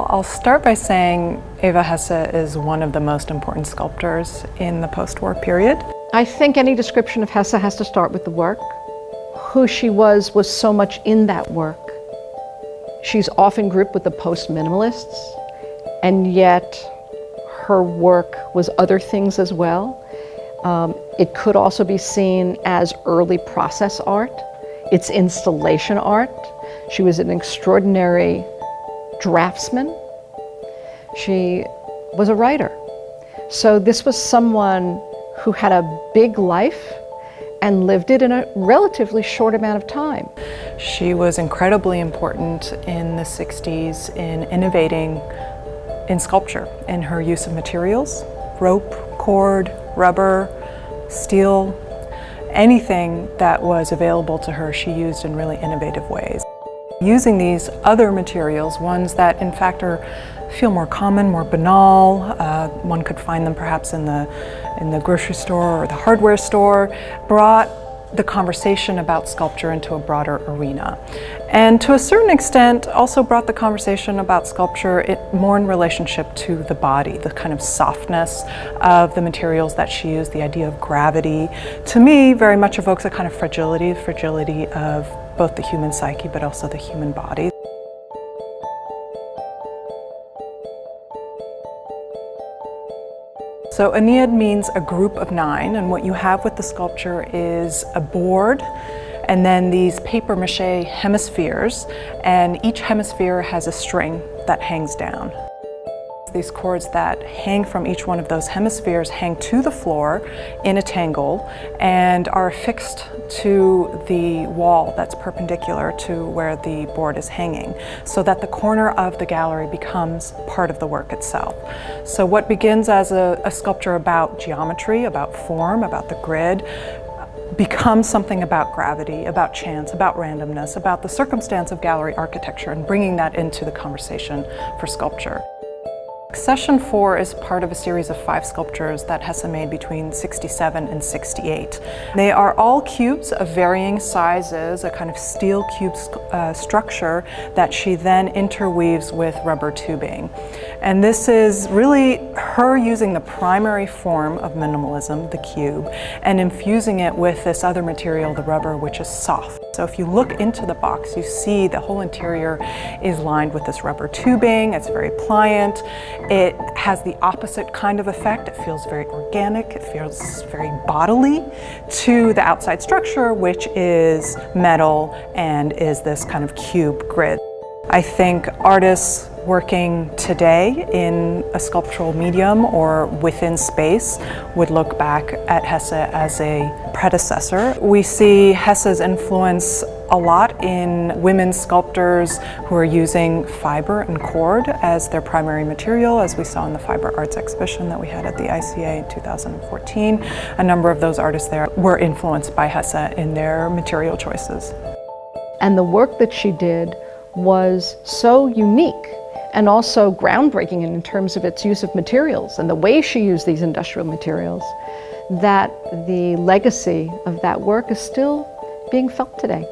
I'll start by saying Eva Hesse is one of the most important sculptors in the post-war period. I think any description of Hesse has to start with the work. Who she was so much in that work. She's often grouped with the post-minimalists, and yet her work was other things as well. It could also be seen as early process art. It's installation art. She was an extraordinary draftsman. She was a writer. So this was someone who had a big life and lived it in a relatively short amount of time. She was incredibly important in the 60s in innovating in sculpture, in her use of materials, rope, cord, rubber, steel, anything that was available to her she used in really innovative ways. Using these other materials, ones that in fact feel more common, more banal, one could find them perhaps in the grocery store or the hardware store, brought the conversation about sculpture into a broader arena. And to a certain extent also brought the conversation about sculpture more in relationship to the body, the kind of softness of the materials that she used, the idea of gravity. To me, very much evokes a kind of fragility of both the human psyche but also the human body. So Ennead means a group of 9, and what you have with the sculpture is a board and then these paper mache hemispheres, and each hemisphere has a string that hangs down. These cords that hang from each one of those hemispheres hang to the floor in a tangle and are affixed to the wall that's perpendicular to where the board is hanging, so that the corner of the gallery becomes part of the work itself. So what begins as a sculpture about geometry, about form, about the grid, becomes something about gravity, about chance, about randomness, about the circumstance of gallery architecture, and bringing that into the conversation for sculpture. Session 4 is part of a series of 5 sculptures that Hesse made between 67 and 68. They are all cubes of varying sizes, a kind of steel cube structure that she then interweaves with rubber tubing. And this is really her using the primary form of minimalism, the cube, and infusing it with this other material, the rubber, which is soft. So if you look into the box, you see the whole interior is lined with this rubber tubing. It's very pliant. It has the opposite kind of effect. It feels very organic. It feels very bodily to the outside structure, which is metal and is this kind of cube grid. I think artists working today in a sculptural medium or within space would look back at Hesse as a predecessor. We see Hesse's influence a lot in women sculptors who are using fiber and cord as their primary material, as we saw in the Fiber Arts exhibition that we had at the ICA in 2014. A number of those artists there were influenced by Hesse in their material choices. And the work that she did was so unique and also groundbreaking in terms of its use of materials and the way she used these industrial materials, that the legacy of that work is still being felt today.